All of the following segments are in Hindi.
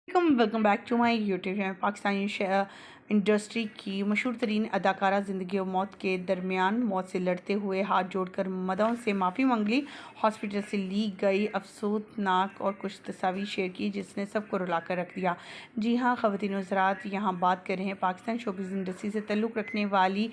Welcome back to my YouTube channel. Pakistani industry की मशहूर तरीन अदाकारा ज़िंदगी और मौत के दरमियान मौत से लड़ते हुए हाथ जोड़कर मदों से माफ़ी मांग ली। हॉस्पिटल से ली गई अफसोसनाक और कुछ तस्वीर शेयर की जिसने सबको रुला कर रख दिया। जी हाँ, ख़वातीन हज़रात, यहाँ बात कर रहे हैं पाकिस्तान शोबिज़ इंडस्ट्री से ताल्लुक़ रखने वाली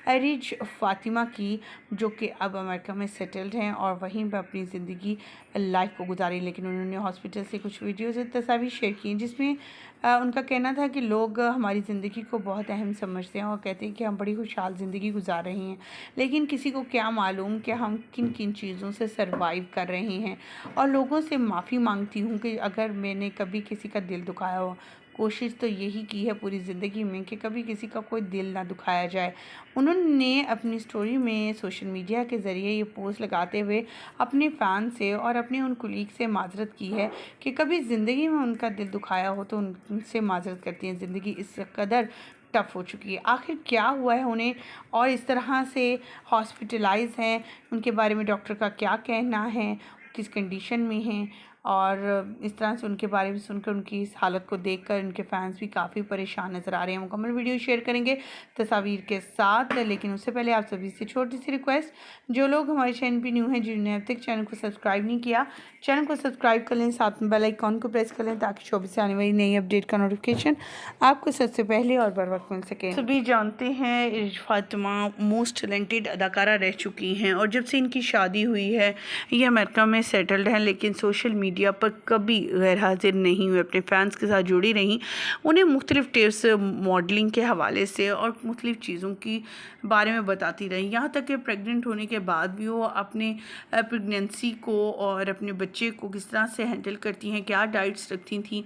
अरीज फ़ातिमा की, जो कि अब अमेरिका में सेटल्ड हैं और वहीं पर अपनी ज़िंदगी लाइफ को गुजारी। लेकिन उन्होंने हॉस्पिटल से कुछ वीडियोज़ और तस्वीर शेयर की जिसमें उनका कहना था कि लोग हमारी ज़िंदगी को बहुत अहम समझते हैं और कहते हैं कि हम बड़ी खुशहाल ज़िंदगी गुजार रहे हैं, लेकिन किसी को क्या मालूम कि हम किन किन चीज़ों से सरवाइव कर रहे हैं। और लोगों से माफ़ी मांगती हूँ कि अगर मैंने कभी किसी का दिल दुखाया हो। कोशिश तो यही की है पूरी ज़िंदगी में कि कभी किसी का कोई दिल ना दुखाया जाए। उन्होंने अपनी स्टोरी में सोशल मीडिया के ज़रिए ये पोस्ट लगाते हुए अपने फ़ैन से और अपने उन कुलीग से माज़रत की है कि कभी ज़िंदगी में उनका दिल दुखाया हो तो उनसे माज़रत करती हैं। ज़िंदगी इस कदर टफ़ हो चुकी है, आखिर क्या हुआ है उन्हें और इस तरह से हॉस्पिटलाइज़ हैं, उनके बारे में डॉक्टर का क्या कहना है, किस कंडीशन में हैं। और इस तरह से उनके बारे में सुनकर, उनकी इस हालत को देखकर उनके फैंस भी काफ़ी परेशान नज़र आ रहे हैं। मुकम्मल वीडियो शेयर करेंगे तस्वीर के साथ, लेकिन उससे पहले आप सभी से छोटी सी रिक्वेस्ट, जो लोग हमारे चैनल पर न्यू हैं, जिन्होंने अब तक चैनल को सब्सक्राइब नहीं किया, चैनल को सब्सक्राइब कर लें, साथ में बेल आइकॉन को प्रेस कर लें ताकि शोबे से आने वाली नई अपडेट का नोटिफिकेशन आपको सबसे पहले और बर वक्त मिल सके। सभी जानते हैं अरीज फ़ातिमा मोस्ट टैलेंटेड अदाकारा रह चुकी हैं और जब से इनकी शादी हुई है ये अमेरिका में सेटल्ड हैं, लेकिन सोशल मीडिया पर कभी गैर हाजिर नहीं हुए, अपने फैंस के साथ जुड़ी रहीं। उन्हें मुख्तलिफ टिप्स मॉडलिंग के हवाले से और मुख्तलिफ चीज़ों की बारे में बताती रही, यहाँ तक कि प्रेग्नेंट होने के बाद भी वो अपने प्रेगनेंसी को और अपने बच्चे को किस तरह से हैंडल करती हैं, क्या डाइट्स रखती थी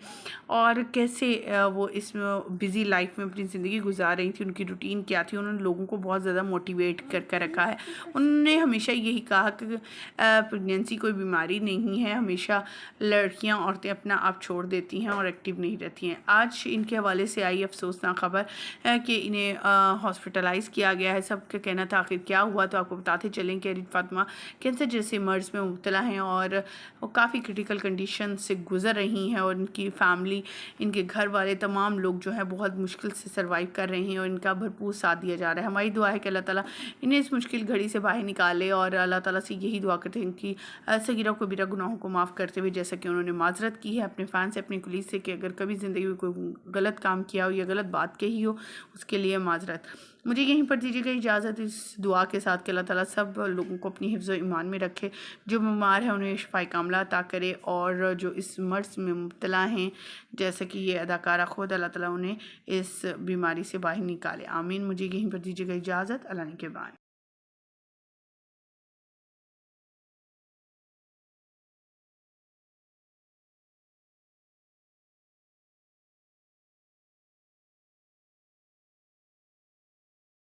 और कैसे वो इस बिज़ी लाइफ में अपनी ज़िंदगी गुजार रही थी, उनकी रूटीन क्या थी। उन्होंने लोगों को बहुत ज़्यादा मोटिवेट कर रखा है। उन्होंने हमेशा यही कहा कि प्रेगनेंसी कोई बीमारी नहीं है, हमेशा लड़कियां औरतें अपना आप छोड़ देती हैं और एक्टिव नहीं रहती हैं। आज इनके हवाले से आई अफसोसनाक खबर कि इन्हें हॉस्पिटलाइज़ किया गया है। सबका कहना था आखिर क्या हुआ, तो आपको बताते चलें कि अरीज फ़ातिमा कैंसर जैसे मर्ज़ में मुब्तला हैं और वो काफ़ी क्रिटिकल कंडीशन से गुज़र रही हैं और इनकी फैमिली, इनके घर वाले, तमाम लोग जो हैं बहुत मुश्किल से सर्वाइव कर रहे हैं और इनका भरपूर साथ दिया जा रहा है। हमारी दुआ है कि अल्लाह ताला इन्हें इस मुश्किल घड़ी से बाहर निकाले और अल्लाह ताला से यही दुआ करते हैं कि सगीरा कबीरा गुनाहों को माफ़ करते हुए, जैसा कि उन्होंने माजरत की है अपने फ़ैन से, अपने कुलीग से, कि अगर कभी ज़िंदगी में कोई गलत काम किया हो या गलत बात कही हो उसके लिए माजरत। मुझे यहीं पर दीजिएगा इजाज़त इस दुआ के साथ कि अल्लाह ताला सब लोगों को अपनी हिफ्ज़ ईमान में रखे, जो बीमार है उन्हें शिफ़ाए कामिला अता करे और जो इस मर्ज़ में मुब्तला हैं जैसे कि ये अदाकारा खुद, अल्लाह ताला उन्हें इस बीमारी से बाहर निकाले। आमीन। मुझे यहीं पर दीजिएगा इजाज़त। अल्लाह ने के बाद।